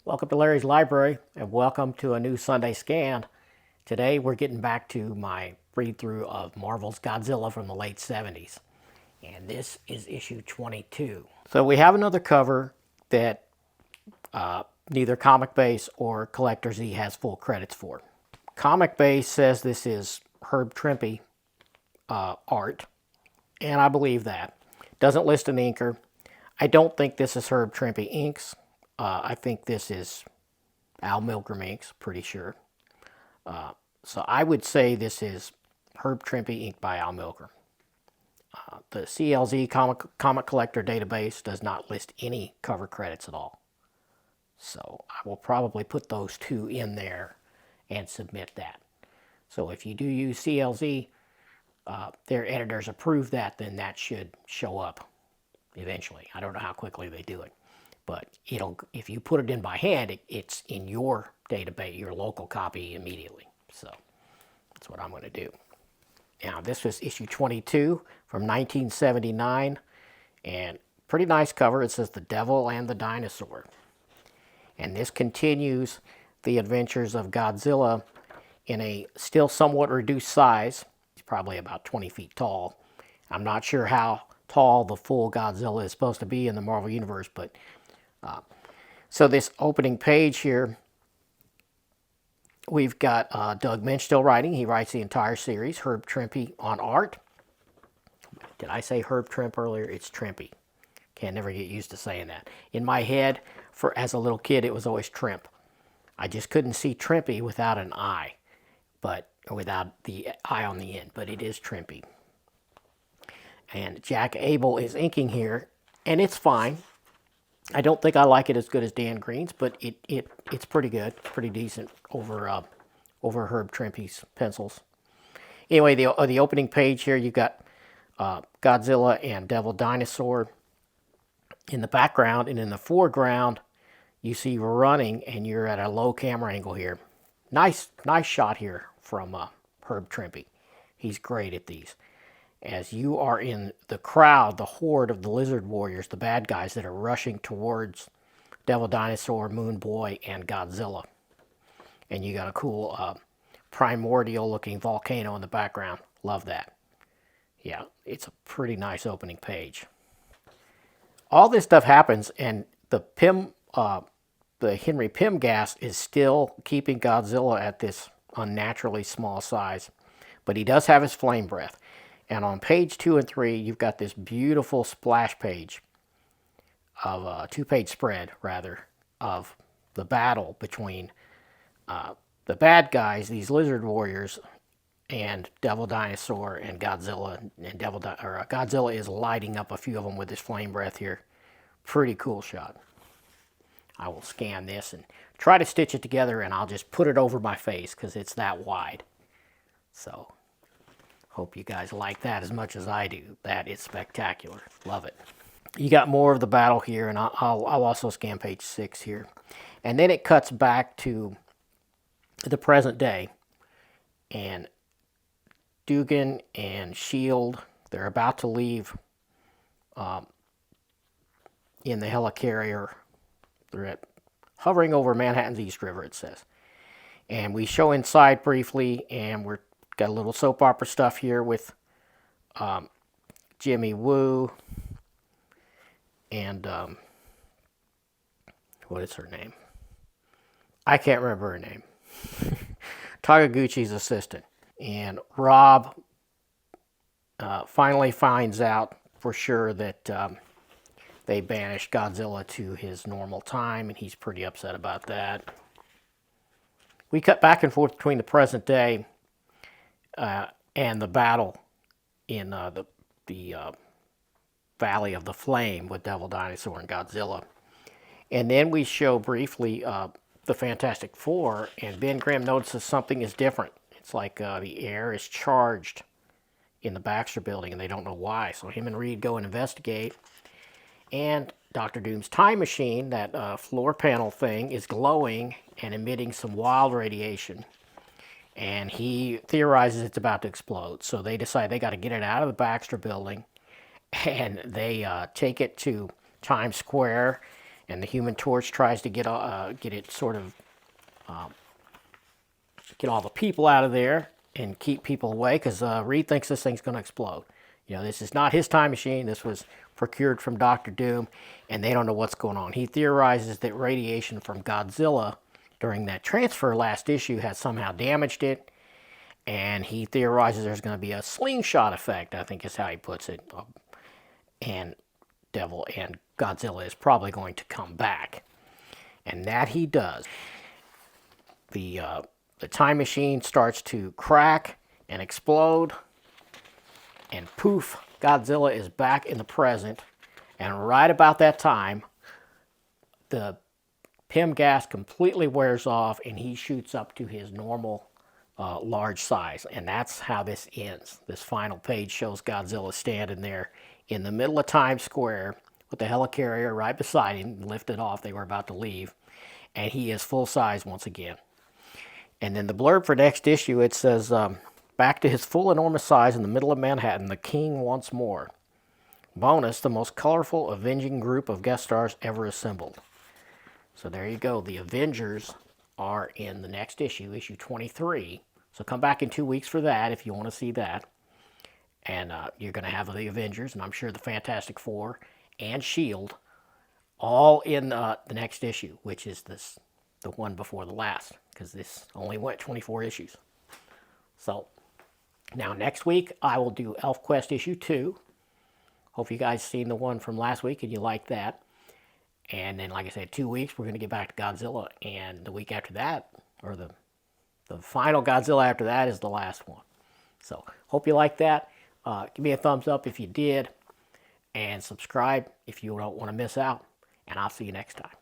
Welcome to Larry's Library and welcome to a new Sunday Scan. Today we're getting back to my read through of Marvel's Godzilla from the late 70s. And this is issue 22. So we have another cover that neither Comic Base or Collector Z has full credits for. Comic Base says this is Herb Trimpe art, and I believe that. Doesn't list an inker. I don't think this is Herb Trimpe inks. I think this is Al Milgrom inks, pretty sure. So I would say this is Herb Trimpe inked by Al Milgrom. The CLZ Comic Collector database does not list any cover credits at all. So I will probably put those two in there and submit that. So if you do use CLZ, their editors approve that, then that should show up eventually. I don't know how quickly they do it. But if you put it in by hand, it's in your database, your local copy immediately. So that's what I'm going to do. Now, this was issue 22 from 1979, and pretty nice cover. It says The Devil and the Dinosaur. And this continues the adventures of Godzilla in a still somewhat reduced size. He's probably about 20 feet tall. I'm not sure how tall the full Godzilla is supposed to be in the Marvel Universe, but so this opening page here, we've got Doug Minch still writing. He writes the entire series. Herb Trimpe on art. Did I say Herb Trimpe earlier? It's Trimpe. Can't never get used to saying that. In my head, as a little kid, it was always Trimpe. I just couldn't see Trimpe without an I, or without the I on the end. But it is Trimpe. And Jack Abel is inking here, and it's fine. I don't think I like it as good as Dan Green's, but it's pretty good. It's pretty decent over Herb Trimpe's pencils. Anyway, the opening page here, you've got Godzilla and Devil Dinosaur in the background, and in the foreground, you see running, and you're at a low camera angle here. Nice shot here from Herb Trimpe. He's great at these. As you are in the crowd, the horde of the lizard warriors, the bad guys that are rushing towards Devil Dinosaur, Moon Boy, and Godzilla. And you got a cool primordial looking volcano in the background. Love that. Yeah, it's a pretty nice opening page. All this stuff happens, and the Henry Pym gas is still keeping Godzilla at this unnaturally small size. But he does have his flame breath. And on page 2 and 3, you've got this beautiful splash page of a two-page spread, rather, of the battle between the bad guys, these lizard warriors, and Devil Dinosaur and Godzilla. And Godzilla is lighting up a few of them with his flame breath here. Pretty cool shot. I will scan this and try to stitch it together, and I'll just put it over my face because it's that wide. So hope you guys like that as much as I do. That is spectacular. Love it. You got more of the battle here, and I'll also scan page 6 here. And then it cuts back to the present day. And Dugan and S.H.I.E.L.D., they're about to leave in the helicarrier. They're hovering over Manhattan's East River, it says. And we show inside briefly, and we're got a little soap opera stuff here with Jimmy Woo and what is her name? I can't remember her name. Tagaguchi's assistant. And Rob finally finds out for sure that they banished Godzilla to his normal time, and he's pretty upset about that. We cut back and forth between the present day and the battle in the Valley of the Flame with Devil Dinosaur and Godzilla. And then we show briefly the Fantastic Four, and Ben Grimm notices something is different. It's like the air is charged in the Baxter building, and they don't know why. So him and Reed go and investigate. And Dr. Doom's time machine, that floor panel thing, is glowing and emitting some wild radiation. And he theorizes it's about to explode. So they decide they got to get it out of the Baxter building. And they take it to Times Square And the Human Torch tries to get it sort of get all the people out of there and keep people away, because Reed thinks this thing's going to explode. You know, this is not his time machine. This was procured from Doctor Doom, and they don't know what's going on. He theorizes that radiation from Godzilla during that transfer last issue has somehow damaged it, and he theorizes there's going to be a slingshot effect, I think is how he puts it. And Godzilla is probably going to come back. And that he does. The time machine starts to crack and explode, and poof, Godzilla is back in the present. And right about that time, the PEM gas completely wears off, and he shoots up to his normal large size. And that's how this ends. This final page shows Godzilla standing there in the middle of Times Square with the helicarrier right beside him, lifted off. They were about to leave. And he is full size once again. And then the blurb for next issue, it says, back to his full enormous size in the middle of Manhattan, the king once more. Bonus, the most colorful avenging group of guest stars ever assembled. So there you go. The Avengers are in the next issue, issue 23. So come back in 2 weeks for that if you want to see that. And you're going to have the Avengers, and I'm sure the Fantastic Four and S.H.I.E.L.D. all in the next issue, which is the one before the last, because this only went 24 issues. So now next week I will do ElfQuest issue 2. Hope you guys seen the one from last week and you liked that. And then, like I said, 2 weeks we're going to get back to Godzilla, and the week after that, or the final Godzilla after that, is the last one. So hope you liked that. Give me a thumbs up if you did, and subscribe if you don't want to miss out. And I'll see you next time.